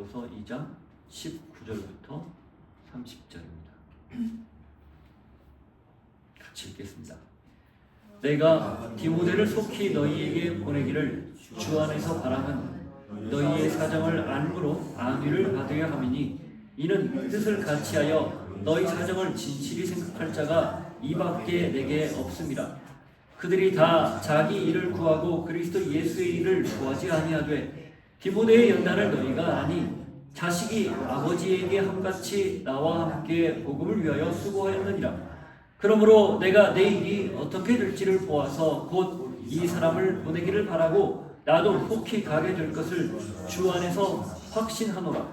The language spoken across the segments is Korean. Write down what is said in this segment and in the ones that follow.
디모데후서 2장 19절부터 30절입니다. 같이 읽겠습니다. 내가 디모데를 속히 너희에게 보내기를 주 안에서 바람은 너희의 사정을 안므로 안위를 받으려 함이니 이는 뜻을 같이하여 너희 사정을 진실히 생각할 자가 이밖에 내게 없음이라. 그들이 다 자기 일을 구하고 그리스도 예수의 일을 구하지 아니하되 디모데의 연단을 너희가 아니 자식이 아버지에게 함같이 나와 함께 복음을 위하여 수고하였느니라. 그러므로 내가 내 일이 어떻게 될지를 보아서 곧 이 사람을 보내기를 바라고 나도 속히 가게 될 것을 주 안에서 확신하노라.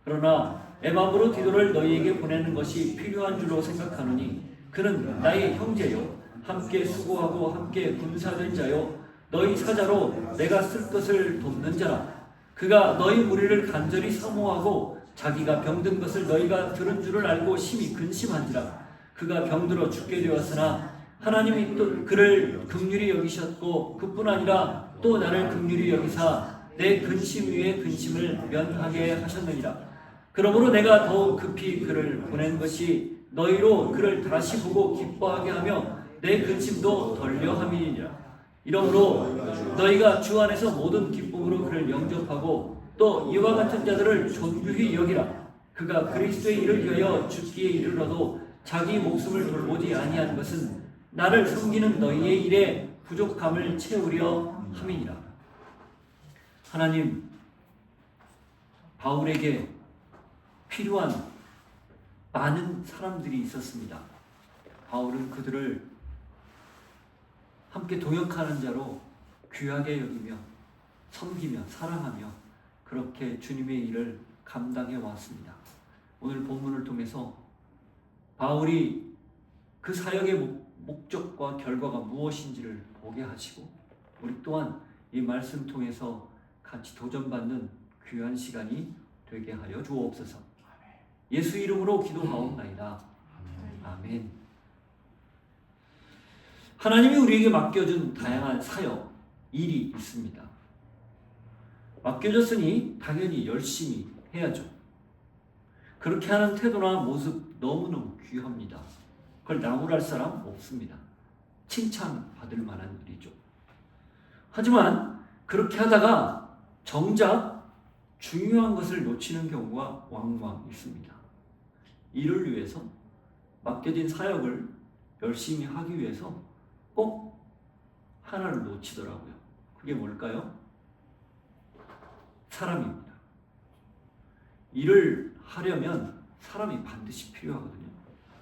그러나 에바브로 디도를 너희에게 보내는 것이 필요한 줄로 생각하노니 그는 나의 형제요 함께 수고하고 함께 군사된 자요 너희 사자로 내가 쓸 것을 돕는 자라. 그가 너희 무리를 간절히 사모하고 자기가 병든 것을 너희가 들은 줄을 알고 심히 근심한지라. 그가 병들어 죽게 되었으나 하나님이 또 그를 긍휼히 여기셨고 그뿐 아니라 또 나를 긍휼히 여기사 내 근심 위에 근심을 면하게 하셨느니라. 그러므로 내가 더욱 급히 그를 보낸 것이 너희로 그를 다시 보고 기뻐하게 하며 내 근심도 덜려 함이니라. 이러므로 너희가 주 안에서 모든 기쁨으로 그를 영접하고 또 이와 같은 자들을 존귀히 여기라. 그가 그리스도의 일을 위하여 죽기에 이르러도 자기 목숨을 돌보지 아니한 것은 나를 섬기는 너희의 일에 부족함을 채우려 함이니라. 하나님, 바울에게 필요한 많은 사람들이 있었습니다. 바울은 그들을 함께 동역하는 자로 귀하게 여기며 섬기며 사랑하며 그렇게 주님의 일을 감당해 왔습니다. 오늘 본문을 통해서 바울이 그 사역의 목적과 결과가 무엇인지를 보게 하시고 우리 또한 이 말씀 통해서 같이 도전받는 귀한 시간이 되게 하여 주옵소서. 예수 이름으로 기도하옵나이다. 아멘. 하나님이 우리에게 맡겨준 다양한 사역, 일이 있습니다. 맡겨졌으니 당연히 열심히 해야죠. 그렇게 하는 태도나 모습 너무너무 귀합니다. 그걸 나무랄 사람 없습니다. 칭찬받을 만한 일이죠. 하지만 그렇게 하다가 정작 중요한 것을 놓치는 경우가 왕왕 있습니다. 이를 위해서 맡겨진 사역을 열심히 하기 위해서 꼭 하나를 놓치더라고요. 그게 뭘까요? 사람입니다. 일을 하려면 사람이 반드시 필요하거든요.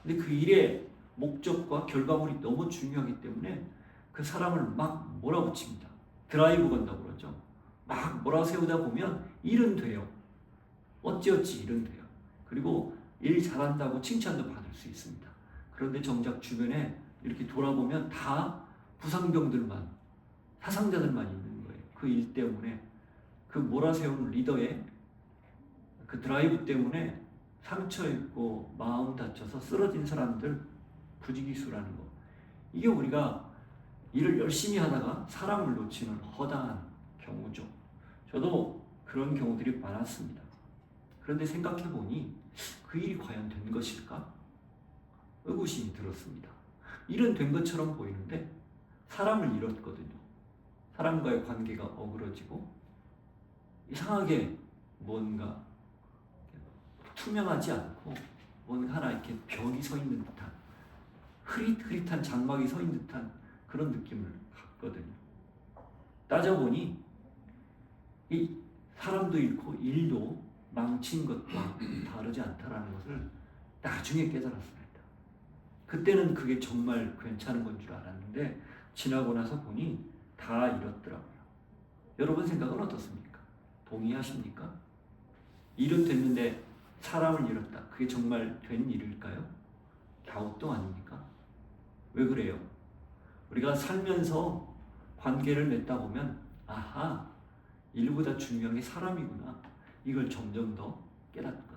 근데 그 일의 목적과 결과물이 너무 중요하기 때문에 그 사람을 막 몰아붙입니다. 드라이브 건다고 그러죠. 막 몰아세우다 보면 일은 돼요. 어찌어찌 일은 돼요. 그리고 일 잘한다고 칭찬도 받을 수 있습니다. 그런데 정작 주변에 이렇게 돌아보면 다 부상병들만, 사상자들만 있는 거예요. 그 일 때문에, 그 몰아세운 리더의 그 드라이브 때문에 상처 입고 마음 다쳐서 쓰러진 사람들 부지기수라는 거. 이게 우리가 일을 열심히 하다가 사람을 놓치는 허다한 경우죠. 저도 그런 경우들이 많았습니다. 그런데 생각해보니 그 일이 과연 된 것일까? 의구심이 들었습니다. 일은 된 것처럼 보이는데 사람을 잃었거든요. 사람과의 관계가 어그러지고 이상하게 뭔가 투명하지 않고 뭔가 하나 이렇게 벽이 서 있는 듯한 흐릿흐릿한 장막이 서 있는 듯한 그런 느낌을 갖거든요. 따져보니 이 사람도 잃고 일도 망친 것과 다르지 않다라는 것을 나중에 깨달았습니다. 그때는 그게 정말 괜찮은 건 줄 알았는데 지나고 나서 보니 다 잃었더라고요. 여러분 생각은 어떻습니까? 동의하십니까? 일은 됐는데 사람을 잃었다. 그게 정말 된 일일까요? 갸우뚱 아닙니까? 왜 그래요? 우리가 살면서 관계를 맺다 보면 아하, 일보다 중요한 게 사람이구나. 이걸 점점 더 깨닫거든요.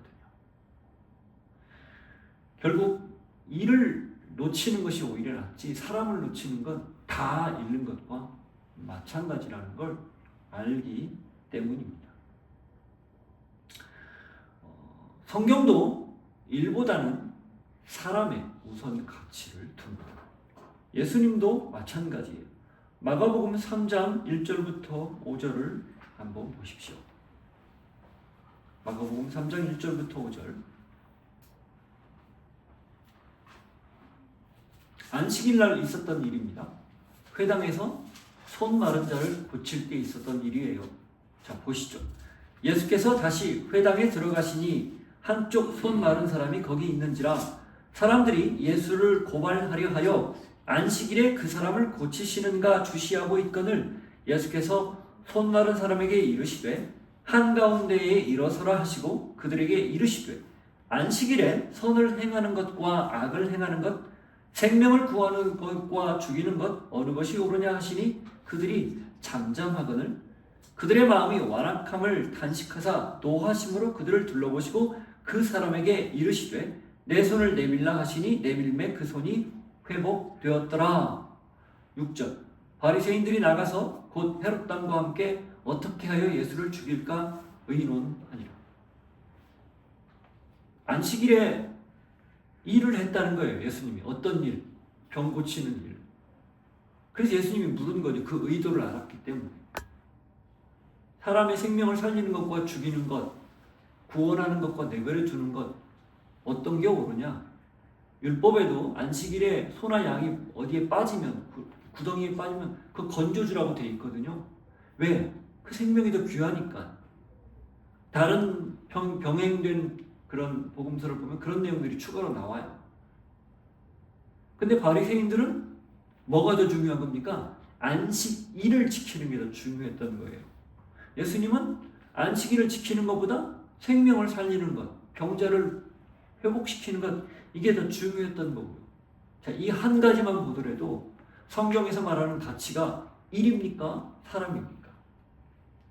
결국 일을 놓치는 것이 오히려 낫지 사람을 놓치는 건 다 잃는 것과 마찬가지라는 걸 알기 때문입니다. 성경도 일보다는 사람의 우선 가치를 둡니다. 예수님도 마찬가지예요. 마가복음 3장 1절부터 5절을 한번 보십시오. 마가복음 3장 1절부터 5절. 안식일날 있었던 일입니다. 회당에서 손 마른 자를 고칠 때 있었던 일이에요. 자, 보시죠. 예수께서 다시 회당에 들어가시니 한쪽 손 마른 사람이 거기 있는지라 사람들이 예수를 고발하려 하여 안식일에 그 사람을 고치시는가 주시하고 있거늘 예수께서 손 마른 사람에게 이르시되 한가운데에 일어서라 하시고 그들에게 이르시되 안식일에 선을 행하는 것과 악을 행하는 것 생명을 구하는 것과 죽이는 것 어느 것이 옳으냐 하시니 그들이 잠잠하거늘 그들의 마음이 완악함을 단식하사 노하심으로 그들을 둘러보시고 그 사람에게 이르시되 내 손을 내밀라 하시니 내밀매 그 손이 회복되었더라. 6절. 바리새인들이 나가서 곧 헤롯 당과 함께 어떻게 하여 예수를 죽일까 의논하니라. 안식일에 일을 했다는 거예요. 예수님이. 어떤 일? 병 고치는 일. 그래서 예수님이 물은 거죠. 그 의도를 알았기 때문에. 사람의 생명을 살리는 것과 죽이는 것, 구원하는 것과 내버려 두는 것, 어떤 게 옳으냐? 율법에도 안식일에 소나 양이 어디에 빠지면, 구덩이에 빠지면 그거 건져주라고 돼 있거든요. 왜? 그 생명이 더 귀하니까. 다른 병행된 그런 복음서를 보면 그런 내용들이 추가로 나와요. 근데 바리새인들은 뭐가 더 중요한 겁니까? 안식일을 지키는 게 더 중요했던 거예요. 예수님은 안식일을 지키는 것보다 생명을 살리는 것, 병자를 회복시키는 것, 이게 더 중요했던 거고요. 자, 이 한 가지만 보더라도 성경에서 말하는 가치가 일입니까? 사람입니까?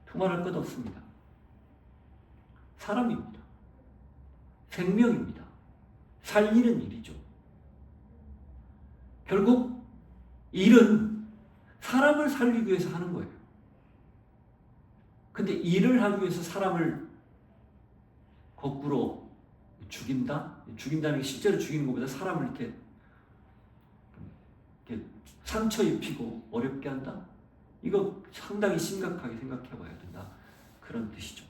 두말할 것 없습니다. 사람입니다. 생명입니다. 살리는 일이죠. 결국 일은 사람을 살리기 위해서 하는 거예요. 근데 일을 하기 위해서 사람을 거꾸로 죽인다? 죽인다는 게 실제로 죽이는 것보다 사람을 이렇게 상처 입히고 어렵게 한다? 이거 상당히 심각하게 생각해 봐야 된다. 그런 뜻이죠.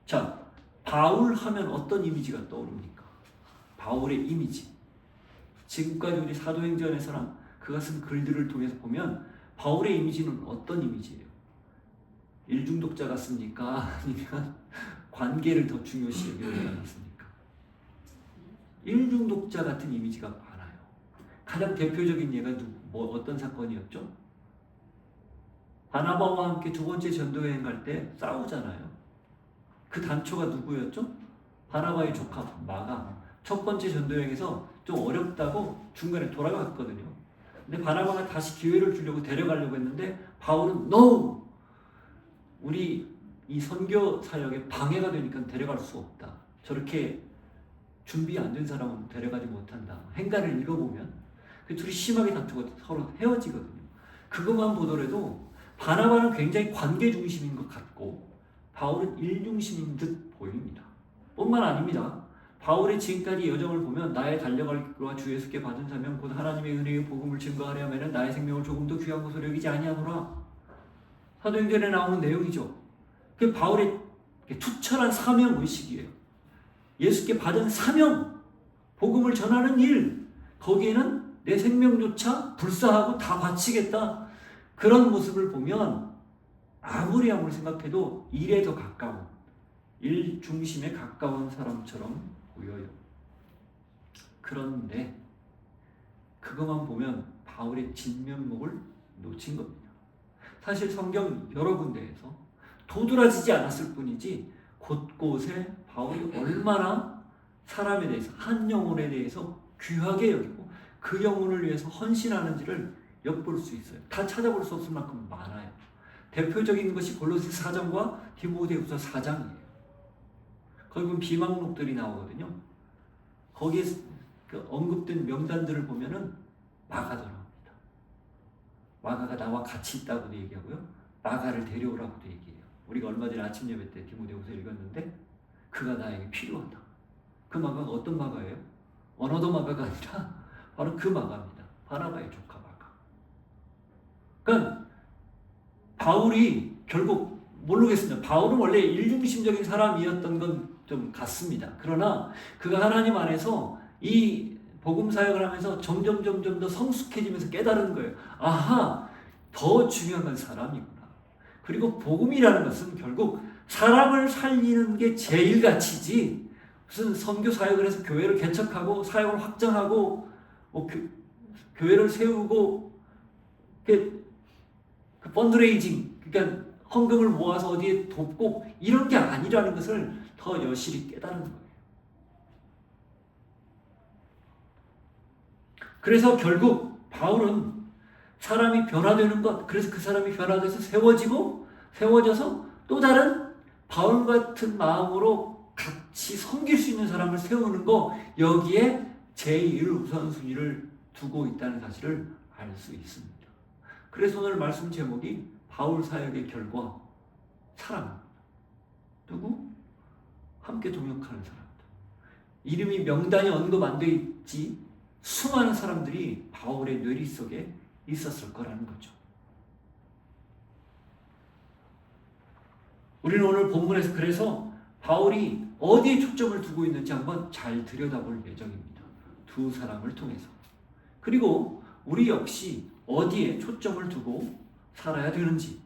자, 바울 하면 어떤 이미지가 떠오릅니까? 바울의 이미지. 지금까지 우리 사도행전에서나 그가 쓴 글들을 통해서 보면 바울의 이미지는 어떤 이미지예요? 일중독자 같습니까? 아니면 관계를 더 중요시 여기지 않습니까? 일중독자 같은 이미지가 많아요. 가장 대표적인 예가 어떤 사건이었죠? 바나바와 함께 두 번째 전도여행 갈 때 싸우잖아요. 그 단초가 누구였죠? 바나바의 조카 마가. 첫 번째 전도여행에서 좀 어렵다고 중간에 돌아갔거든요. 근데 바나바가 다시 기회를 주려고 데려가려고 했는데 바울은 NO! 우리 이 선교 사역에 방해가 되니까 데려갈 수 없다. 저렇게 준비 안 된 사람은 데려가지 못한다. 행간을 읽어보면 그 둘이 심하게 다투고 서로 헤어지거든요. 그것만 보더라도 바나바는 굉장히 관계 중심인 것 같고 바울은 일 중심인 듯 보입니다. 뿐만 아닙니다. 바울의 지금까지 여정을 보면 나의 달려갈 길과 주 예수께 받은 사명 곧 하나님의 은혜의 복음을 증거하려면 나의 생명을 조금 더 귀한 것으로 여기지 아니하노라. 사도행전에 나오는 내용이죠. 그게 바울의 투철한 사명 의식이에요. 예수께 받은 사명, 복음을 전하는 일, 거기에는 내 생명조차 불사하고 다 바치겠다. 그런 모습을 보면 아무리 생각해도 일에 더 가까운, 일 중심에 가까운 사람처럼 보여요. 그런데 그것만 보면 바울의 진면목을 놓친 겁니다. 사실 성경 여러 군데에서 도드라지지 않았을 뿐이지 곳곳에 바울이 얼마나 사람에 대해서, 한 영혼에 대해서 귀하게 여기고 그 영혼을 위해서 헌신하는지를 엿볼 수 있어요. 다 찾아볼 수 없을 만큼 많아요. 대표적인 것이 골로새 4장과 디모데후서 4장이에요. 거기 보면 비망록들이 나오거든요. 거기에 그 언급된 명단들을 보면은 마가도 나옵니다. 마가가 나와 같이 있다고도 얘기하고요. 마가를 데려오라고도 얘기해요. 우리가 얼마 전에 아침 예배 때 디모데후서 읽었는데 그가 나에게 필요하다. 그 마가가 어떤 마가예요? 어너더 마가가 아니라 바로 그 마가입니다. 바나바의 조카 마가. 그러니까 바울이 결국 모르겠습니다. 바울은 원래 일중심적인 사람이었던 건 좀 같습니다. 그러나 그가 하나님 안에서 이 복음 사역을 하면서 점점 더 성숙해지면서 깨달은 거예요. 아하, 더 중요한 건 사람이구나. 그리고 복음이라는 것은 결국 사람을 살리는 게 제일 가치지, 무슨 선교 사역을 해서 교회를 개척하고 사역을 확장하고 뭐 교회를 세우고 그 펀드레이징, 그러니까 헌금을 모아서 어디에 돕고 이런 게 아니라는 것을 더 여실히 깨달은 거예요. 그래서 결국 바울은 사람이 변화되는 것, 그래서 그 사람이 변화돼서 세워져서 또 다른 바울 같은 마음으로 같이 섬길 수 있는 사람을 세우는 거, 여기에 제1 우선순위를 두고 있다는 사실을 알 수 있습니다. 그래서 오늘 말씀 제목이 바울 사역의 결과, 사랑. 누구? 함께 동역하는 사람들. 이름이 명단이 언급 안 돼 있지 수많은 사람들이 바울의 뇌리 속에 있었을 거라는 거죠. 우리는 오늘 본문에서 그래서 바울이 어디에 초점을 두고 있는지 한번 잘 들여다볼 예정입니다. 두 사람을 통해서. 그리고 우리 역시 어디에 초점을 두고 살아야 되는지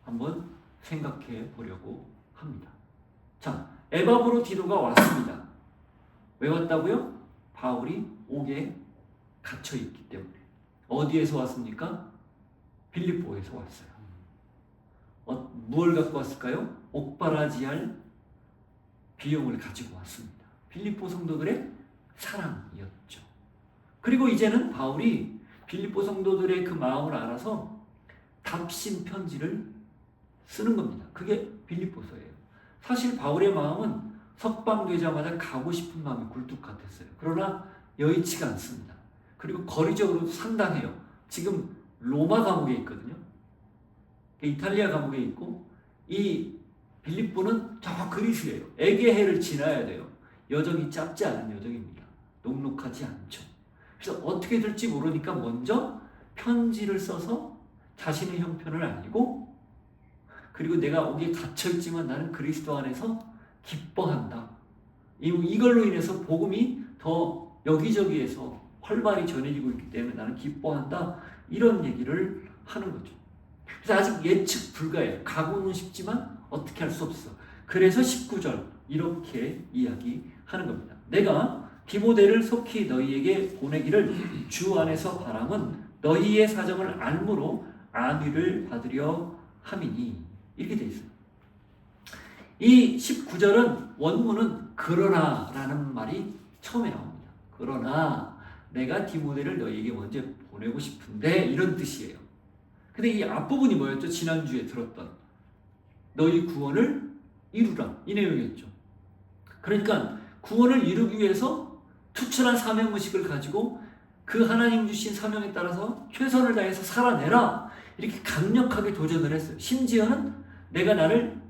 한번 생각해 보려고 합니다. 자, 에바브로 디도가 왔습니다. 왜 왔다고요? 바울이 옥에 갇혀 있기 때문에. 어디에서 왔습니까? 빌립보에서 왔어요. 무엇을 갖고 왔을까요? 옥바라지할 비용을 가지고 왔습니다. 빌립보 성도들의 사랑이었죠. 그리고 이제는 바울이 빌립보 성도들의 그 마음을 알아서 답신 편지를 쓰는 겁니다. 그게 빌립보서예요. 사실 바울의 마음은 석방되자마자 가고 싶은 마음이 굴뚝 같았어요. 그러나 여의치가 않습니다. 그리고 거리적으로도 상당해요. 지금 로마 감옥에 있거든요. 이탈리아 감옥에 있고, 이 빌립보는 저 그리스예요. 에게해를 지나야 돼요. 여정이 짧지 않은 여정입니다. 녹록하지 않죠. 그래서 어떻게 될지 모르니까 먼저 편지를 써서 자신의 형편을 알리고, 그리고 내가 옥에 갇혀있지만 나는 그리스도 안에서 기뻐한다. 이걸로 인해서 복음이 더 여기저기에서 활발히 전해지고 있기 때문에 나는 기뻐한다. 이런 얘기를 하는 거죠. 그래서 아직 예측 불가해요. 가고는 싶지만 어떻게 할 수 없어. 그래서 19절 이렇게 이야기하는 겁니다. 내가 디모데를 속히 너희에게 보내기를 주 안에서 바람은 너희의 사정을 알므로 안위를 받으려 함이니. 이렇게 돼 있어요. 이 19절은 원문은 그러나 라는 말이 처음에 나옵니다. 그러나 내가 디모데를 너희에게 먼저 보내고 싶은데, 이런 뜻이에요. 근데 이 앞부분이 뭐였죠? 지난주에 들었던 너희 구원을 이루라, 이 내용이었죠. 그러니까 구원을 이루기 위해서 투철한 사명의식을 가지고 그 하나님 주신 사명에 따라서 최선을 다해서 살아내라, 이렇게 강력하게 도전을 했어요. 심지어는 내가 나를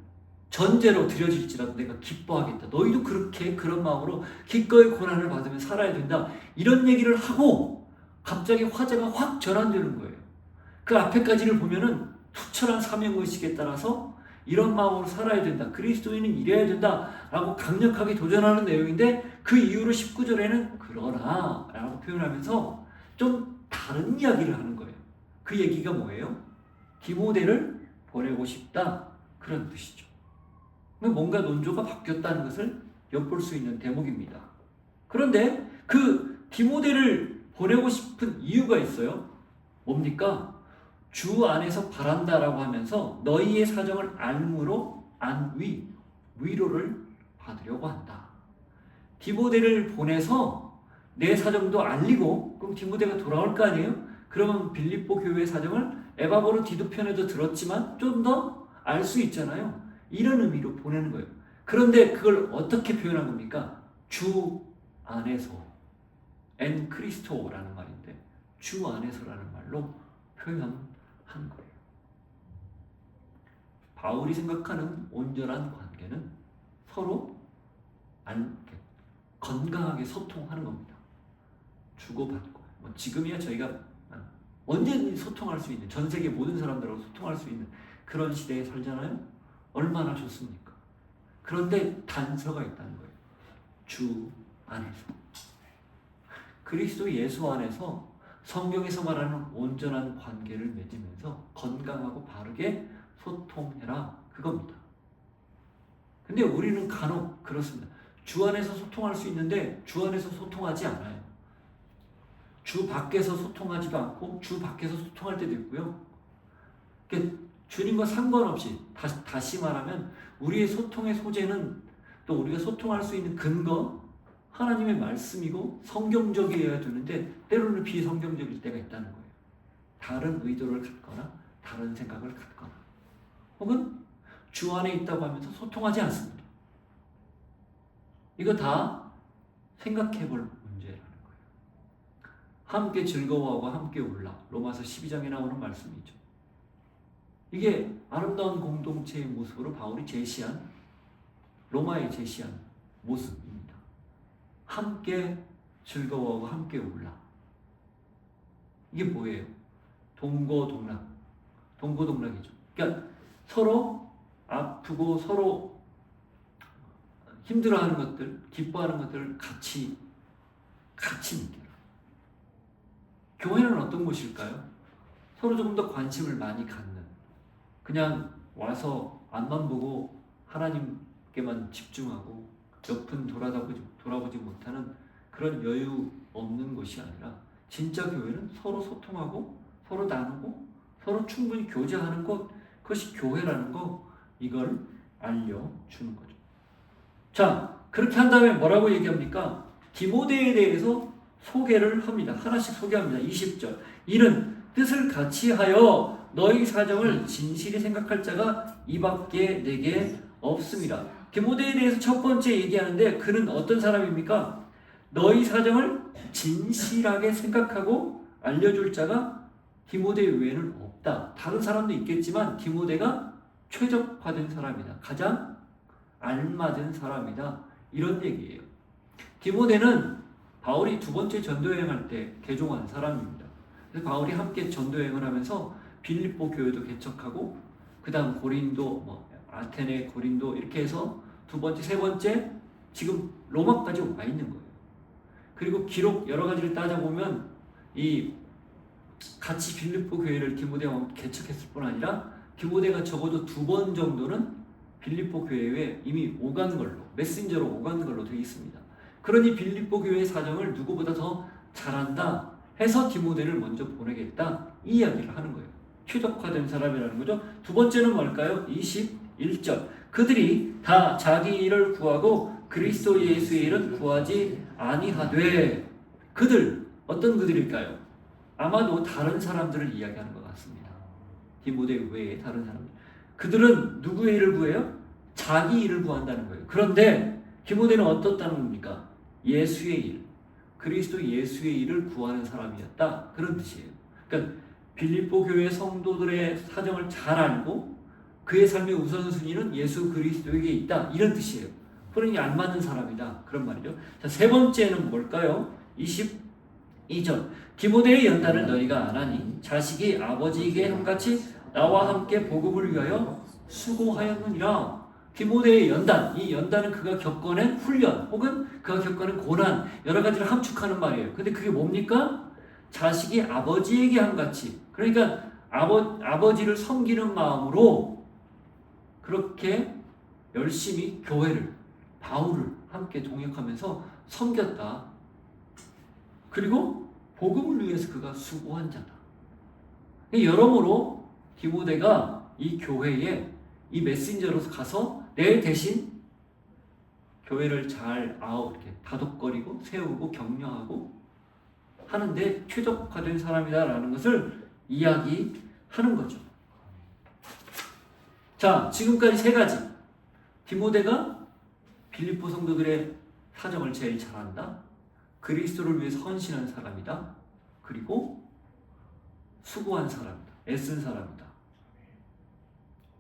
전제로 드려질지라도 내가 기뻐하겠다. 너희도 그렇게 그런 마음으로 기꺼이 고난을 받으며 살아야 된다. 이런 얘기를 하고 갑자기 화제가 확 전환되는 거예요. 그 앞에까지를 보면은 투철한 사명의식에 따라서 이런 마음으로 살아야 된다. 그리스도인은 이래야 된다. 라고 강력하게 도전하는 내용인데, 그 이후로 19절에는 그러나 라고 표현하면서 좀 다른 이야기를 하는 거예요. 그 얘기가 뭐예요? 디모데를 보내고 싶다. 그런 뜻이죠. 뭔가 논조가 바뀌었다는 것을 엿볼 수 있는 대목입니다. 그런데 그 디모데를 보내고 싶은 이유가 있어요. 뭡니까? 주 안에서 바란다라고 하면서 너희의 사정을 알므로 위로를 받으려고 한다. 디모데를 보내서 내 사정도 알리고, 그럼 디모데가 돌아올 거 아니에요? 그러면 빌립보 교회의 사정을 에바브로 디도 편에도 들었지만 좀 더 알 수 있잖아요. 이런 의미로 보내는 거예요. 그런데 그걸 어떻게 표현한 겁니까? 주 안에서, 엔 크리스토라는 말인데 주 안에서라는 말로 표현한 거예요. 바울이 생각하는 온전한 관계는 서로 건강하게 소통하는 겁니다. 주고받고. 뭐 지금이야 저희가 언제든지 소통할 수 있는, 전 세계 모든 사람들하고 소통할 수 있는 그런 시대에 살잖아요. 얼마나 좋습니까? 그런데 단서가 있다는 거예요. 주 안에서. 그리스도 예수 안에서 성경에서 말하는 온전한 관계를 맺으면서 건강하고 바르게 소통해라. 그겁니다. 근데 우리는 간혹 그렇습니다. 주 안에서 소통할 수 있는데 주 안에서 소통하지 않아요. 주 밖에서 소통하지도 않고 주 밖에서 소통할 때도 있고요. 그러니까 주님과 상관없이 다시 말하면 우리의 소통의 소재는 또 우리가 소통할 수 있는 근거 하나님의 말씀이고 성경적이어야 되는데 때로는 비성경적일 때가 있다는 거예요. 다른 의도를 갖거나 다른 생각을 갖거나 혹은 주 안에 있다고 하면서 소통하지 않습니다. 이거 다 생각해 볼 문제라는 거예요. 함께 즐거워하고 함께 울라. 로마서 12장에 나오는 말씀이죠. 이게 아름다운 공동체의 모습으로 바울이 제시한, 로마에 제시한 모습입니다. 함께 즐거워하고 함께 울라. 이게 뭐예요? 동고동락. 동고동락이죠. 그러니까 서로 아프고 서로 힘들어하는 것들, 기뻐하는 것들을 같이 느껴라. 교회는 어떤 곳일까요? 서로 조금 더 관심을 많이 갖는, 그냥 와서 앞만 보고 하나님께만 집중하고 옆은 돌아보지 못하는 그런 여유 없는 곳이 아니라 진짜 교회는 서로 소통하고 서로 나누고 서로 충분히 교제하는 것, 그것이 교회라는 거, 이걸 알려주는 거죠. 자, 그렇게 한 다음에 뭐라고 얘기합니까? 디모데에 대해서 소개를 합니다. 하나씩 소개합니다. 20절. 이는 뜻을 같이 하여 너희 사정을 진실히 생각할 자가 이밖에 내게 없습니다. 디모데에 대해서 첫 번째 얘기하는데 그는 어떤 사람입니까? 너희 사정을 진실하게 생각하고 알려줄 자가 디모데 외에는 없다. 다른 사람도 있겠지만 디모데가 최적화된 사람이다. 가장 알맞은 사람이다. 이런 얘기예요. 디모데는 바울이 두 번째 전도여행할 때 개종한 사람입니다. 그래서 바울이 함께 전도여행을 하면서 빌립보 교회도 개척하고 그 다음 고린도, 아테네, 고린도 이렇게 해서 두 번째, 세 번째 지금 로마까지 와 있는 거예요. 그리고 기록 여러 가지를 따져보면 이 같이 빌립보 교회를 디모데와 개척했을 뿐 아니라 디모데가 적어도 두 번 정도는 빌립보 교회에 이미 오간 걸로, 메신저로 오간 걸로 되어 있습니다. 그러니 빌립보 교회의 사정을 누구보다 더 잘한다 해서 디모데를 먼저 보내겠다, 이 이야기를 하는 거예요. 최적화된 사람이라는 거죠. 두 번째는 뭘까요? 21절. 그들이 다 자기 일을 구하고 그리스도 예수의 일은 구하지 아니하되. 그들, 어떤 그들일까요? 아마도 다른 사람들을 이야기하는 것 같습니다. 디모데 외에 다른 사람들. 그들은 누구의 일을 구해요? 자기 일을 구한다는 거예요. 그런데 디모데는 어떻다는 겁니까? 예수의 일, 그리스도 예수의 일을 구하는 사람이었다, 그런 뜻이에요. 그러니까 빌립보 교회 성도들의 사정을 잘 알고 그의 삶의 우선순위는 예수 그리스도에게 있다, 이런 뜻이에요. 그러니 알맞는 사람이다, 그런 말이죠. 자, 세 번째는 뭘까요? 22절. 디모데의 연단을 너희가 안 하니 자식이 아버지에게 함같이 나와 함께 복음을 위하여 수고하였느니라. 디모데의 연단, 이 연단은 그가 겪어낸 훈련 혹은 그가 겪어낸 고난, 여러 가지를 함축하는 말이에요. 근데 그게 뭡니까? 자식이 아버지에게 함같이, 그러니까 아버지를 섬기는 마음으로 그렇게 열심히 교회를, 바울을 함께 동역하면서 섬겼다. 그리고 복음을 위해서 그가 수고한 자다. 여러모로 디모데가 이 교회에 이 메신저로서 가서 내 대신 교회를 잘 이렇게 다독거리고 세우고 격려하고 하는데 최적화된 사람이다라는 것을 이야기하는 거죠. 자, 지금까지 세 가지. 디모데가 빌립보 성도들의 사정을 제일 잘한다. 그리스도를 위해서 헌신한 사람이다. 그리고 수고한 사람이다. 애쓴 사람이다.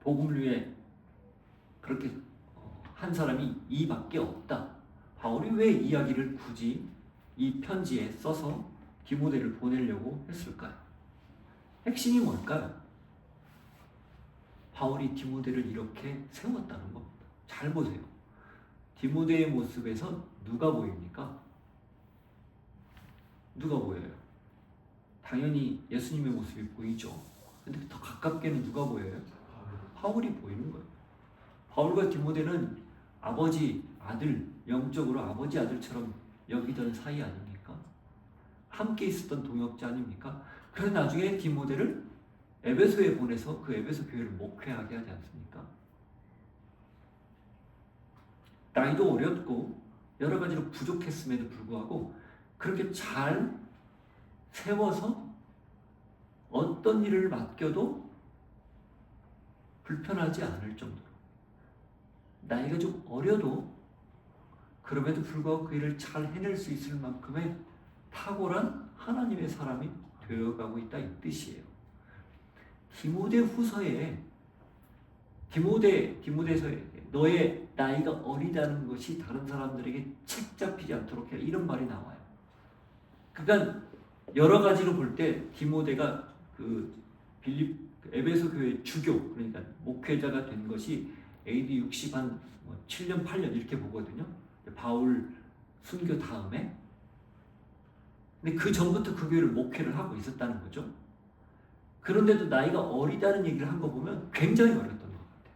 복음을 위해 그렇게 한 사람이 이밖에 없다. 바울이 왜 이야기를 굳이 이 편지에 써서 디모데를 보내려고 했을까요? 핵심이 뭘까요? 바울이 디모데를 이렇게 세웠다는 겁니다. 잘 보세요. 디모데의 모습에서 누가 보입니까? 누가 보여요? 당연히 예수님의 모습이 보이죠. 근데 더 가깝게는 누가 보여요? 바울이 보이는 거예요. 바울과 디모데는 아버지, 아들, 영적으로 아버지, 아들처럼 여기던 사이 아닙니까? 함께 있었던 동역자 아닙니까? 그래서 나중에 디모데를 에베소에 보내서 그 에베소 교회를 목회하게 하지 않습니까? 나이도 어렸고 여러 가지로 부족했음에도 불구하고 그렇게 잘 세워서 어떤 일을 맡겨도 불편하지 않을 정도로, 나이가 좀 어려도 그럼에도 불구하고 그 일을 잘 해낼 수 있을 만큼의 탁월한 하나님의 사람이 되어가고 있다, 이 뜻이에요. 디모데 후서에 디모데서 너의 나이가 어리다는 것이 다른 사람들에게 책 잡히지 않도록 해라, 이런 말이 나와요. 그러니까 여러 가지로 볼 때 디모데가 그 에베소 교회 주교, 그러니까 목회자가 된 것이 AD 60 한 7년 8년 이렇게 보거든요. 바울 순교 다음에. 근데 그 전부터 그 교회를 목회를 하고 있었다는 거죠. 그런데도 나이가 어리다는 얘기를 한 거 보면 굉장히 어렸던 것 같아요.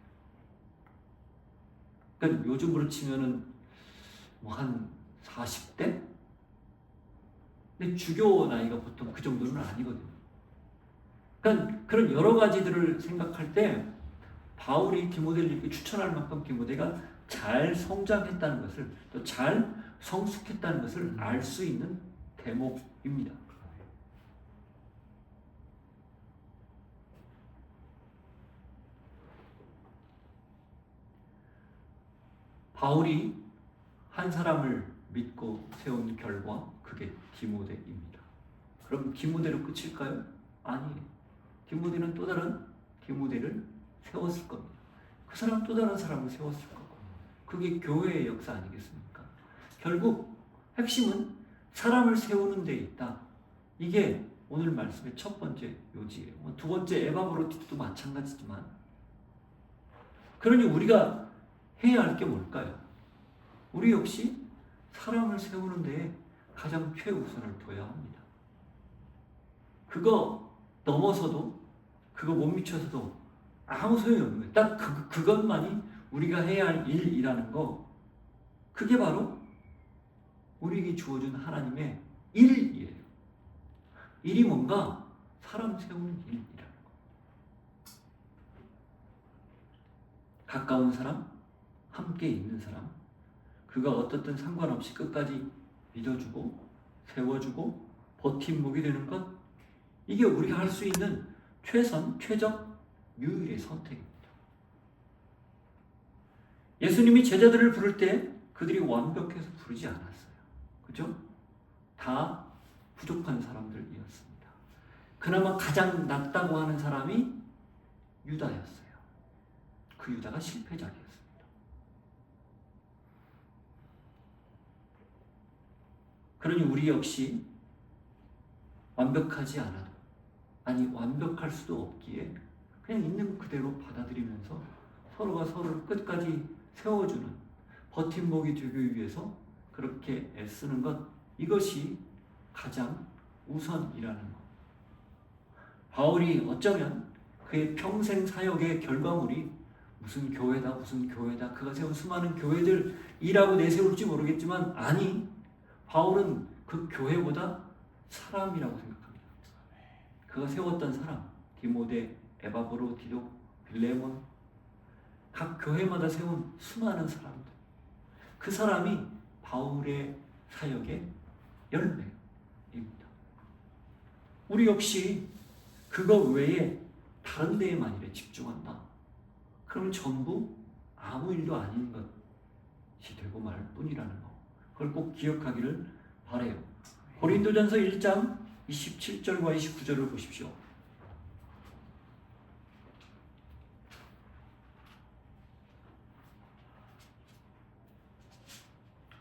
그러니까 요즘으로 치면은 뭐 한 40대? 근데 주교 나이가 보통 그 정도는 아니거든요. 그러니까 그런 여러 가지들을 생각할 때 바울이 디모데를 이렇게 추천할 만큼 디모데가 잘 성장했다는 것을, 또 잘 성숙했다는 것을 알 수 있는 대목입니다. 바울이 한 사람을 믿고 세운 결과, 그게 디모데입니다. 그럼 디모데로 끝일까요? 아니에요. 디모데는 또 다른 디모데를 세웠을 겁니다. 그 사람 또 다른 사람을 세웠을 거고, 그게 교회의 역사 아니겠습니까? 결국 핵심은 사람을 세우는 데 있다. 이게 오늘 말씀의 첫 번째 요지예요. 두 번째 에바브로티도 마찬가지지만, 그러니 우리가 해야 할 게 뭘까요? 우리 역시 사람을 세우는 데에 가장 최우선을 둬야 합니다. 그거 넘어서도, 그거 못 미쳐서도 아무 소용이 없는 거예요. 딱 그것만이 우리가 해야 할 일이라는 거, 그게 바로 우리에게 주어준 하나님의 일이에요. 일이 뭔가? 사람 세우는 일이라는 거. 가까운 사람, 함께 있는 사람, 그가 어떻든 상관없이 끝까지 믿어주고 세워주고 버팀목이 되는 것, 이게 우리가 할 수 있는 최적, 유일의 선택입니다. 예수님이 제자들을 부를 때 그들이 완벽해서 부르지 않았어요. 그죠? 다 부족한 사람들이었습니다. 그나마 가장 낫다고 하는 사람이 유다였어요. 그 유다가 실패작이었습니다. 그러니 우리 역시 완벽하지 않아도, 아니 완벽할 수도 없기에 그냥 있는 그대로 받아들이면서 서로가 서로를 끝까지 세워주는 버팀목이 되기 위해서 그렇게 애쓰는 것, 이것이 가장 우선이라는 것. 바울이 어쩌면 그의 평생 사역의 결과물이 무슨 교회다 그가 세운 수많은 교회들이라고 내세울지 모르겠지만, 아니, 바울은 그 교회보다 사람이라고 생각합니다. 그가 세웠던 사람, 디모데, 에바브로, 디도, 빌레몬, 각 교회마다 세운 수많은 사람들, 그 사람이 바울의 사역의 열매입니다. 우리 역시 그거 외에 다른 데에 만일에 집중한다, 그럼 전부 아무 일도 아닌 것이 되고 말 뿐이라는 거, 그걸 꼭 기억하기를 바라요. 고린도전서 1장 27절과 29절을 보십시오.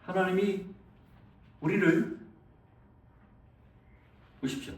하나님이 우리를 보십시오.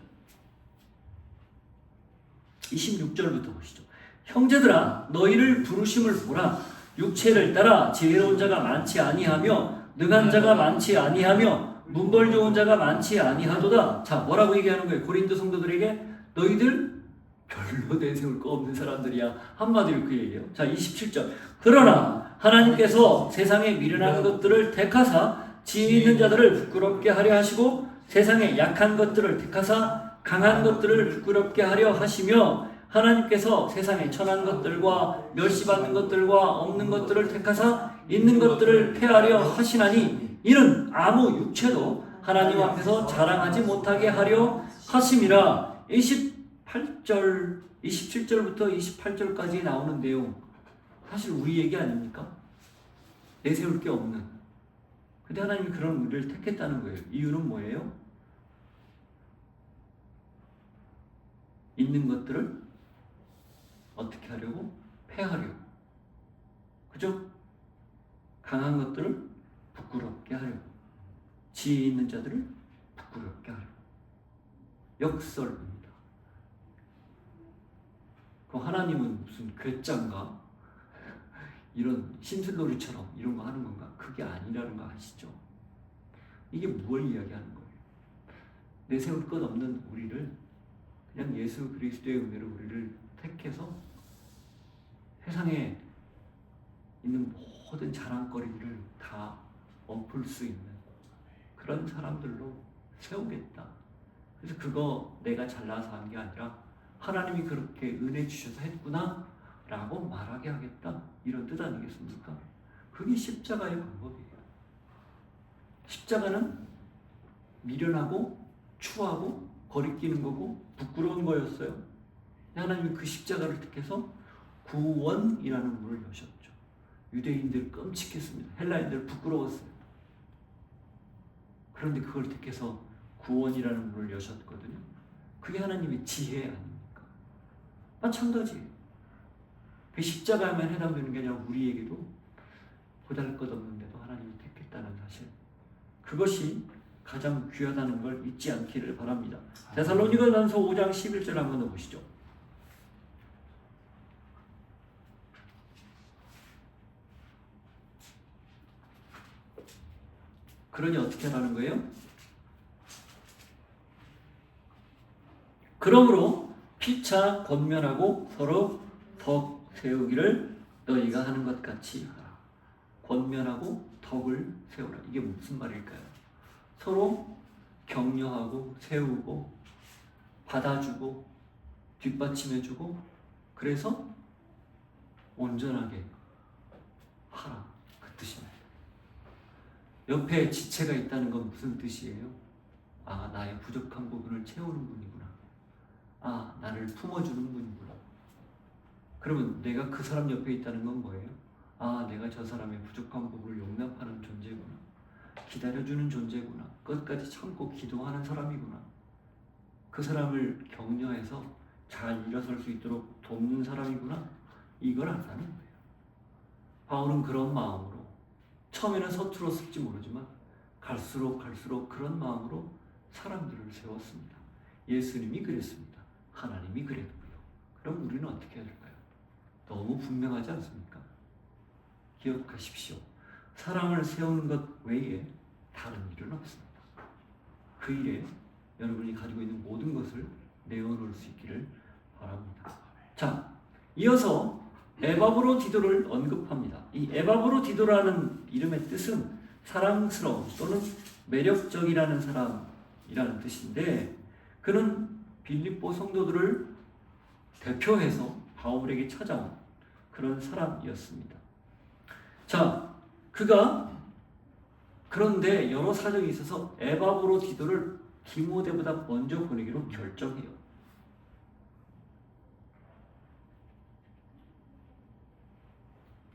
26절부터 보시죠. 형제들아 너희를 부르심을 보라. 육체를 따라 지혜로운 자가 많지 아니하며 능한 자가 많지 아니하며 문벌 좋은 자가 많지 아니하도다. 자, 뭐라고 얘기하는 거예요? 고린도 성도들에게 너희들 별로 내세울 거 없는 사람들이야. 한마디로 그 얘기예요. 자, 27절. 그러나 하나님께서 세상에 미련한 것들을 택하사 지혜 있는 자들을 부끄럽게 하려 하시고 세상에 약한 것들을 택하사 강한 것들을 부끄럽게 하려 하시며 하나님께서 세상에 천한 것들과 멸시받는 것들과 없는 것들을 택하사 있는 것들을 폐하려 하시나니 이는 아무 육체도 하나님 앞에서 자랑하지 못하게 하려 하심이라. 28절, 27절부터 28절까지 나오는 내용 사실 우리 얘기 아닙니까? 내세울 게 없는. 근데 하나님이 그런 우리를 택했다는 거예요. 이유는 뭐예요? 있는 것들을 어떻게 하려고? 폐하려고. 그죠? 강한 것들을 부끄럽게 하려고. 지혜 있는 자들을 부끄럽게 하려고. 역설입니다. 그 하나님은 무슨 괴짠가? 이런 신슬놀이처럼 이런 거 하는 건가? 그게 아니라는 거 아시죠? 이게 뭘 이야기하는 거예요? 내세울 것 없는 우리를 그냥 예수 그리스도의 은혜로 우리를 택해서 세상에 있는 모든 자랑거리를 다 엎을 수 있는 그런 사람들로 세우겠다. 그래서 그거 내가 잘나서 한 게 아니라 하나님이 그렇게 은혜 주셔서 했구나 라고 말하게 하겠다. 이런 뜻 아니겠습니까? 그게 십자가의 방법이에요. 십자가는 미련하고 추하고 거리끼는 거고 부끄러운 거였어요. 하나님이 그 십자가를 택해서 구원이라는 문을 여셨죠. 유대인들 끔찍했습니다. 헬라인들 부끄러웠어요. 그런데 그걸 택해서 구원이라는 문을 여셨거든요. 그게 하나님의 지혜 아닙니까? 마찬가지예요. 그 십자가에만 해당되는 게 아니라 우리에게도 보잘것없는데도 하나님이 택했다는 사실, 그것이 가장 귀하다는 걸 잊지 않기를 바랍니다. 데살로니가전서 5장 11절 한번 더 보시죠. 그러니 어떻게 하라는 거예요? 그러므로 피차 권면하고 서로 덕 세우기를 너희가 하는 것 같이 하라. 권면하고 덕을 세우라. 이게 무슨 말일까요? 서로 격려하고 세우고 받아주고 뒷받침해주고 그래서 온전하게 하라. 그 뜻입니다. 옆에 지체가 있다는 건 무슨 뜻이에요? 아, 나의 부족한 부분을 채우는 분이구나. 아, 나를 품어주는 분이구나. 그러면 내가 그 사람 옆에 있다는 건 뭐예요? 아, 내가 저 사람의 부족한 부분을 용납하는 존재구나. 기다려주는 존재구나. 끝까지 참고 기도하는 사람이구나. 그 사람을 격려해서 잘 일어설 수 있도록 돕는 사람이구나. 이걸 안다는 거예요. 바울은 그런 마음으로 처음에는 서툴었을지 모르지만 갈수록 그런 마음으로 사람들을 세웠습니다. 예수님이 그랬습니다. 하나님이 그랬고요. 그럼 우리는 어떻게 해야 될까요? 너무 분명하지 않습니까? 기억하십시오. 사람을 세우는 것 외에 다른 일은 없습니다. 그 일에 여러분이 가지고 있는 모든 것을 내어놓을 수 있기를 바랍니다. 자, 이어서 에바브로디도를 언급합니다. 이 에바브로디도라는 이름의 뜻은 사랑스러운 또는 매력적이라는 사람이라는 뜻인데, 그는 빌립보 성도들을 대표해서 바울에게 찾아온 그런 사람이었습니다. 자, 그가 그런데 여러 사정이 있어서 에바브로디도를 디모데보다 먼저 보내기로 결정해요.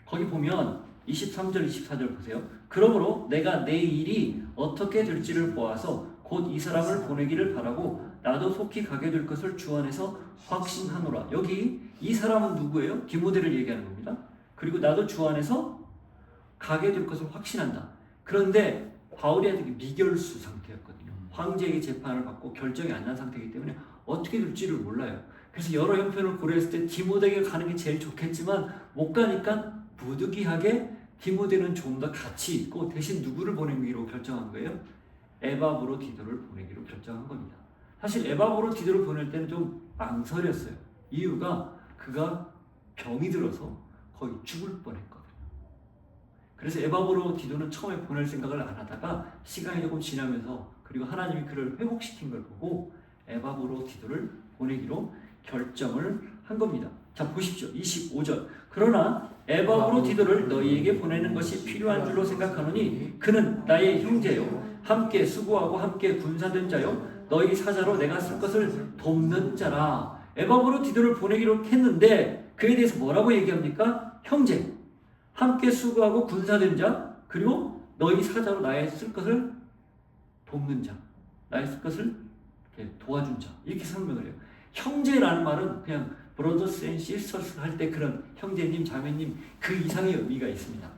거기 보면 23절, 24절 보세요. 그러므로 내가 내 일이 어떻게 될지를 보아서 곧 이 사람을 보내기를 바라고 나도 속히 가게 될 것을 주 안에서 확신하노라. 여기 이 사람은 누구예요? 디모데를 얘기하는 겁니다. 그리고 나도 주 안에서 가게 될 것을 확신한다. 그런데 바울이 아직 미결수 상태였거든요. 황제에게 재판을 받고 결정이 안 난 상태이기 때문에 어떻게 될지를 몰라요. 그래서 여러 형편을 고려했을 때 디모데에게 가는 게 제일 좋겠지만 못 가니까 부득이하게 디모데는 좀 더 가치 있고 대신 누구를 보내기로 결정한 거예요? 에바브로디도를 보내기로 결정한 겁니다. 사실 에바브로디도를 보낼 때는 좀 망설였어요. 이유가 그가 병이 들어서 거의 죽을 뻔했거든요. 그래서 에바브로디도는 처음에 보낼 생각을 안 하다가 시간이 조금 지나면서 그리고 하나님이 그를 회복시킨 걸 보고 에바브로디도를 보내기로 결정을 한 겁니다. 자, 보십시오. 25절. 그러나 에바브로디도를 너희에게 보내는 것이 필요한 줄로 생각하노니 그는 나의 형제요 함께 수고하고 함께 군사된 자요 너희 사자로 내가 쓸 것을 돕는 자라. 에바브로디도를 보내기로 했는데 그에 대해서 뭐라고 얘기합니까? 형제, 함께 수고하고 군사된 자, 그리고 너희 사자로 나의 쓸 것을 돕는 자, 나의 쓸 것을 도와준 자, 이렇게 설명을 해요. 형제라는 말은 그냥 brothers and sisters 할 때 그런 형제님, 자매님 그 이상의 의미가 있습니다.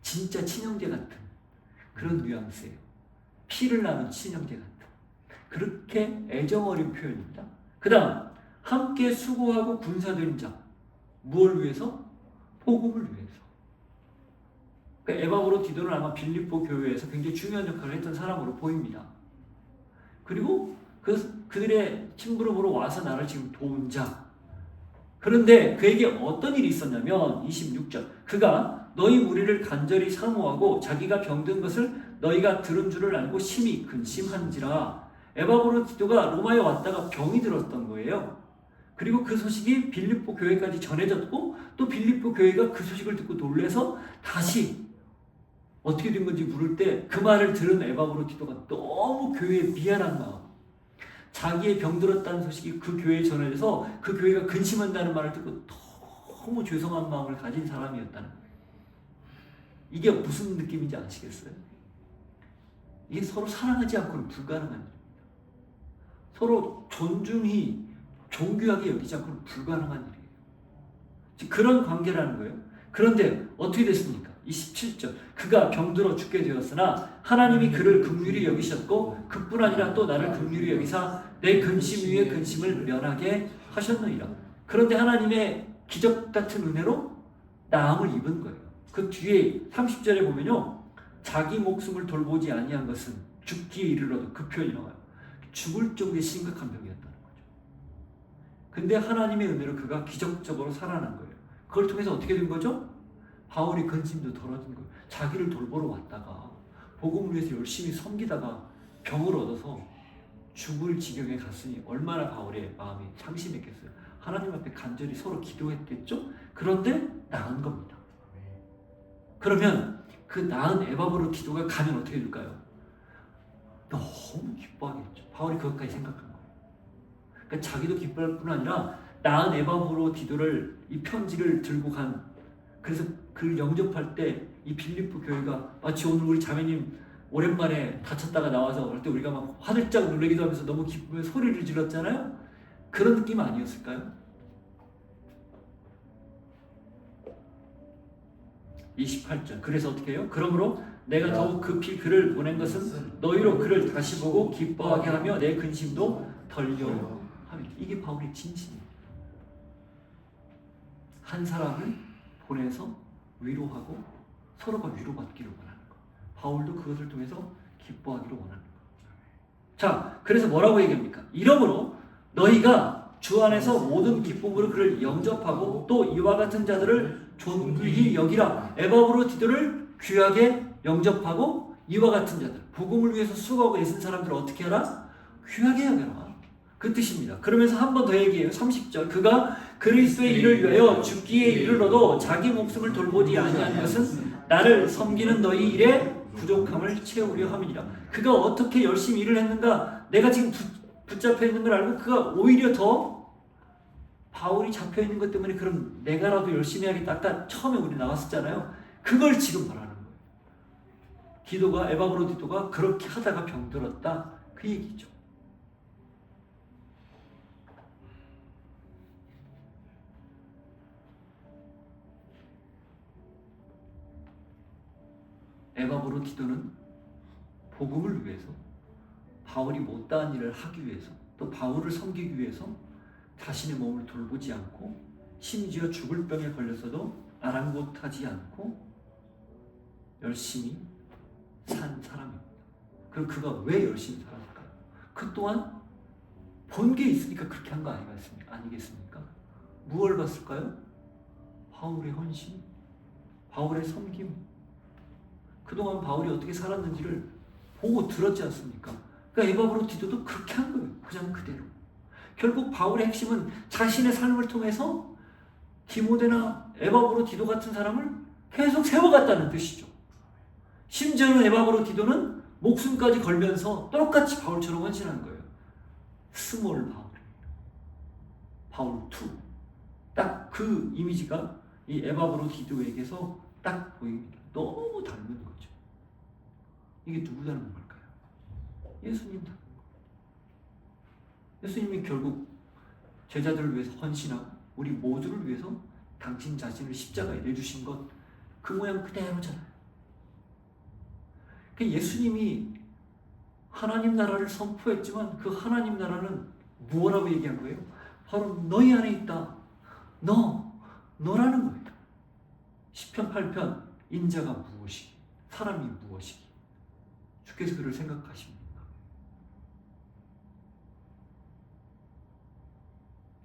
진짜 친형제 같은 그런 뉘앙스예요. 피를 나눈 친형제 같은 그렇게 애정 어린 표현입니다. 그 다음 함께 수고하고 군사된 자, 무엇을 위해서? 복음을 위해서. 그러니까 에바브로디도는 아마 빌립보 교회에서 굉장히 중요한 역할을 했던 사람으로 보입니다. 그리고 그들의 심부름으로 와서 나를 지금 도운 자. 그런데 그에게 어떤 일이 있었냐면 26절 그가 너희 무리를 간절히 사모하고 자기가 병든 것을 너희가 들은 줄을 알고 심히 근심한지라. 에바브로디도가 로마에 왔다가 병이 들었던 거예요. 그리고 그 소식이 빌립보 교회까지 전해졌고 또 빌립보 교회가 그 소식을 듣고 놀래서 다시 어떻게 된 건지 물을 때 그 말을 들은 에바브로디도가 너무 교회에 미안한 마음, 자기의 병들었다는 소식이 그 교회에 전해져서 그 교회가 근심한다는 말을 듣고 너무 죄송한 마음을 가진 사람이었다는 거예요. 이게 무슨 느낌인지 아시겠어요? 이게 서로 사랑하지 않고는 불가능한 일입니다. 서로 존중히 존귀하게 여기지 않고는 불가능한 일이에요. 그런 관계라는 거예요. 그런데 어떻게 됐습니까? 27절 그가 병들어 죽게 되었으나 하나님이 그를 긍휼히 여기셨고 그뿐 아니라 또 나를 긍휼히 여기사 내 근심 위에 근심을 면하게 하셨느니라. 그런데 하나님의 기적 같은 은혜로 나음을 입은 거예요. 그 뒤에 30절에 보면요 자기 목숨을 돌보지 아니한 것은 죽기에 이르러도 그 표현이 나와요. 죽을 정도의 심각한 병이었다는 거죠. 근데 하나님의 은혜로 그가 기적적으로 살아난 거예요. 그걸 통해서 어떻게 된 거죠? 바울이 근심도 덜어진 거예요. 자기를 돌보러 왔다가 복음을 위해서 열심히 섬기다가 병을 얻어서 죽을 지경에 갔으니 얼마나 바울의 마음이 상심했겠어요. 하나님 앞에 간절히 서로 기도했겠죠? 그런데 나은 겁니다. 그러면 그 나은 에바브로디도가 가면 어떻게 될까요? 너무 기뻐하겠죠. 바울이 그것까지 생각한 거예요. 그러니까 자기도 기뻐할 뿐 아니라 나은 에바브로디도를 이 편지를 들고 간 그래서 그를 영접할 때 이 빌립보 교회가 마치 오늘 우리 자매님 오랜만에 다쳤다가 나와서 그럴 때 우리가 막 화들짝 놀라기도 하면서 너무 기쁘게 소리를 질렀잖아요. 그런 느낌 아니었을까요? 28절 그래서 어떻게 해요? 그러므로 내가 더욱 급히 그를 보낸 것은 너희로 그를 다시 보고 기뻐하게 하며 내 근심도 덜려 하며. 이게 바울의 진심이에요. 한 사람을 보내서 위로하고 서로가 위로받기를 원하는 것. 바울도 그것을 통해서 기뻐하기를 원하는 것. 자, 그래서 뭐라고 얘기합니까? 이러므로 너희가 주 안에서 모든 기쁨으로 그를 영접하고 또 이와 같은 자들을 존귀히 여기라. 에바브로디도를 귀하게 영접하고 이와 같은 자들, 복음을 위해서 수고하고 애쓴 사람들을 어떻게 하라? 귀하게 여겨라. 그 뜻입니다. 그러면서 한 번 더 얘기해요. 30절 그가 그리스도의 일을 위하여 죽기에 이르러도 자기 목숨을 돌보지 아니한 것은 나를 섬기는 너희 일에 부족함을 채우려 함이니라. 그가 어떻게 열심히 일을 했는가? 내가 지금 붙잡혀 있는 걸 알고 그가 오히려 더 바울이 잡혀 있는 것 때문에 그럼 내가라도 열심히 하겠다. 아까 처음에 우리 나왔었잖아요. 그걸 지금 말하는 거예요. 디도가 에바브로디도가 그렇게 하다가 병들었다. 그 얘기죠. 에바브로 디도는 복음을 위해서, 바울이 못다한 일을 하기 위해서, 또 바울을 섬기기 위해서 자신의 몸을 돌보지 않고 심지어 죽을 병에 걸렸어도 아랑곳하지 않고 열심히 산 사람입니다. 그럼 그가 왜 열심히 살았을까요? 그 또한 본 게 있으니까 그렇게 한 거 아니겠습니까? 무엇을 봤을까요? 바울의 헌신, 바울의 섬김, 그동안 바울이 어떻게 살았는지를 보고 들었지 않습니까? 그러니까 에바브로 디도도 그렇게 한 거예요. 그냥 그대로. 결국 바울의 핵심은 자신의 삶을 통해서 디모데나 에바브로 디도 같은 사람을 계속 세워갔다는 뜻이죠. 심지어는 에바브로 디도는 목숨까지 걸면서 똑같이 바울처럼 헌신한 거예요. 스몰 바울이에요. 바울 2. 딱 그 이미지가 이 에바브로 디도에게서 딱 보입니다. 너무 닮은 거죠. 이게 누구 닮은 걸까요? 예수님 닮은 거예요. 예수님이 결국 제자들을 위해서 헌신하고 우리 모두를 위해서 당신 자신을 십자가에 내주신 것, 그 모양 그대로잖아요. 예수님이 하나님 나라를 선포했지만 그 하나님 나라는 무엇라고 얘기한 거예요? 바로 너희 안에 있다. 너라는 거예요. 시편 8편, 인자가 무엇이기, 사람이 무엇이기. 주께서 그를 생각하십니까?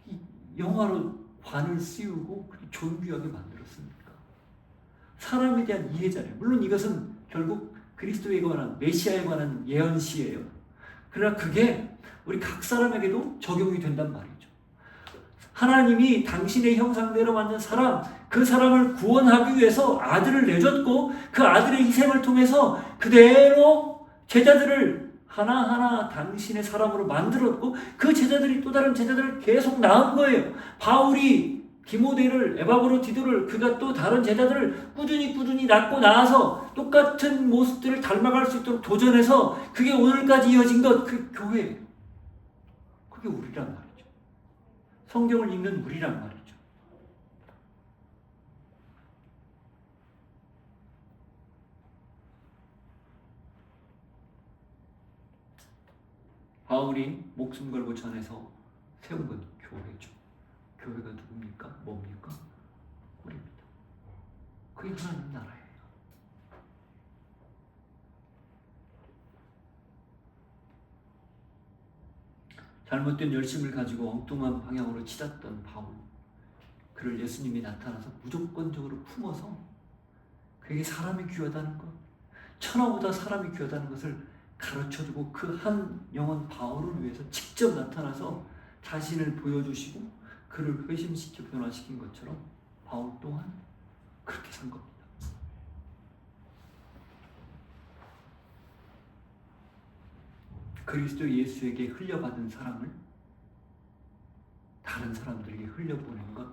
이 영화로 관을 씌우고 그렇게 존귀하게 만들었습니까? 사람에 대한 이해잖아요. 물론 이것은 결국 그리스도에 관한, 메시아에 관한 예언시예요. 그러나 그게 우리 각 사람에게도 적용이 된단 말이죠. 하나님이 당신의 형상대로 만든 사람, 그 사람을 구원하기 위해서 아들을 내줬고 그 아들의 희생을 통해서 그대로 제자들을 하나하나 당신의 사람으로 만들었고 그 제자들이 또 다른 제자들을 계속 낳은 거예요. 바울이 디모데를, 에바브로 디도를, 그가 또 다른 제자들을 꾸준히 낳고 나서 똑같은 모습들을 닮아갈 수 있도록 도전해서 그게 오늘까지 이어진 것, 그 교회예요. 그게 우리란 말이죠. 성경을 읽는 우리란 말이죠. 바울이 목숨 걸고 전해서 세운 건 교회죠. 교회가 누굽니까? 뭡니까? 우리입니다. 그게 하나님 나라예요. 잘못된 열심을 가지고 엉뚱한 방향으로 치닫던 바울, 그를 예수님이 나타나서 무조건적으로 품어서 그에게 사람이 귀하다는 것, 천하보다 사람이 귀하다는 것을 가르쳐주고 그 한 영혼 바울을 위해서 직접 나타나서 자신을 보여주시고 그를 회심시켜 변화시킨 것처럼 바울 또한 그렇게 산 겁니다. 그리스도 예수에게 흘려받은 사랑을 다른 사람들에게 흘려보낸 것,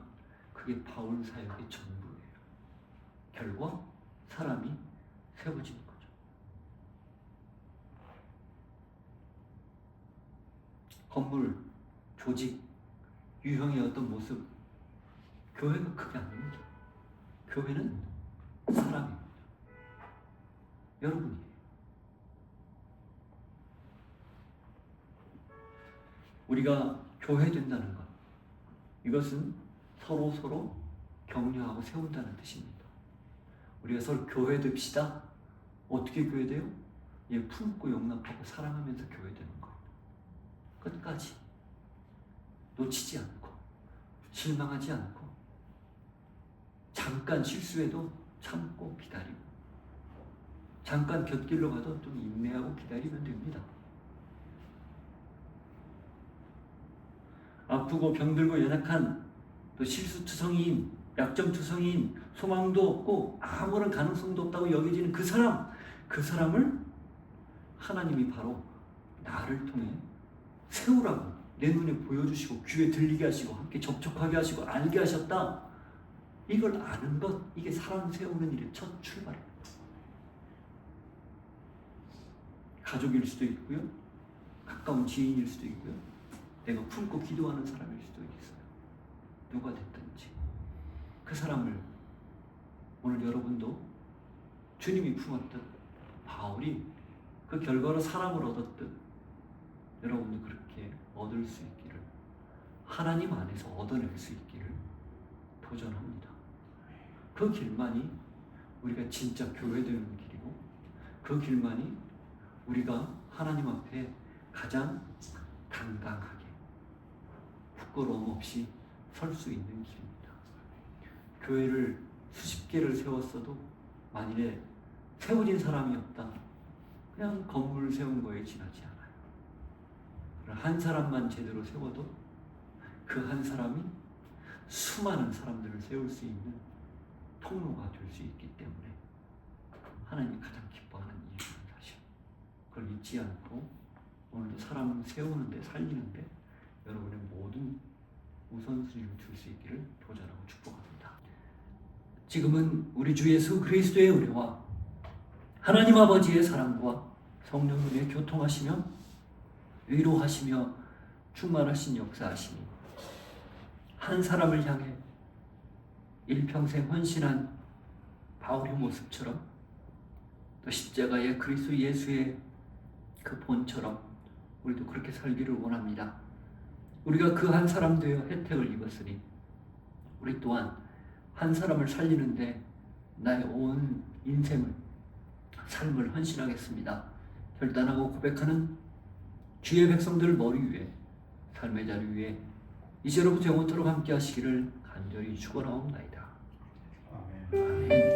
그게 바울 사역의 전부예요. 결과 사람이 세워지는 거죠. 건물, 조직, 유형의 어떤 모습, 교회가 그게 아닙니다. 교회는 사람입니다. 여러분이에요. 우리가 교회된다는 것, 이것은 서로 격려하고 세운다는 뜻입니다. 우리가 서로 교회됩시다. 어떻게 교회돼요? 품고 용납하고 사랑하면서 교회되는 거예요. 끝까지 놓치지 않고 실망하지 않고 잠깐 실수해도 참고 기다리고 잠깐 곁길로 가도 좀 인내하고 기다리면 됩니다. 아프고 병들고 연약한, 또 실수투성이인, 약점투성이인, 소망도 없고 아무런 가능성도 없다고 여겨지는 그 사람을 하나님이 바로 나를 통해 세우라고 내 눈에 보여주시고 귀에 들리게 하시고 함께 접촉하게 하시고 알게 하셨다. 이걸 아는 것, 이게 사람 세우는 일의 첫 출발입니다. 가족일 수도 있고요, 가까운 지인일 수도 있고요, 내가 품고 기도하는 사람일 수도 있어요. 누가 됐든지 그 사람을 오늘 여러분도 주님이 품었듯 바울이 그 결과로 사랑을 얻었듯 여러분도 그렇게 얻을 수 있기를, 하나님 안에서 얻어낼 수 있기를 도전합니다. 그 길만이 우리가 진짜 교회 되는 길이고, 그 길만이 우리가 하나님 앞에 가장 당당하게 부끄러움 없이 설 수 있는 길입니다. 교회를 수십 개를 세웠어도 만일에 세워진 사람이 없다, 그냥 건물 세운 거에 지나지 않아요. 한 사람만 제대로 세워도 그 한 사람이 수많은 사람들을 세울 수 있는 통로가 될 수 있기 때문에 하나님이 가장 기뻐하는 이유라는 사실, 그걸 잊지 않고 오늘도 사람을 세우는데, 살리는데 여러분의 모든 우선순위를 둘 수 있기를 도전하고 축복합니다. 지금은 우리 주 예수 그리스도의 은혜와 하나님 아버지의 사랑과 성령님의 교통하시며 위로하시며 충만하신 역사하심이 한 사람을 향해 일평생 헌신한 바울의 모습처럼, 또 십자가의 그리스도 예수의 그 본처럼 우리도 그렇게 살기를 원합니다. 우리가 그 한 사람 되어 혜택을 입었으니 우리 또한 한 사람을 살리는데 나의 온 인생을, 삶을 헌신하겠습니다. 결단하고 고백하는 주의 백성들 머리 위에, 삶의 자리 위에 이제로부터 영원토록 함께 하시기를 간절히 축원하옵나이다. 아멘.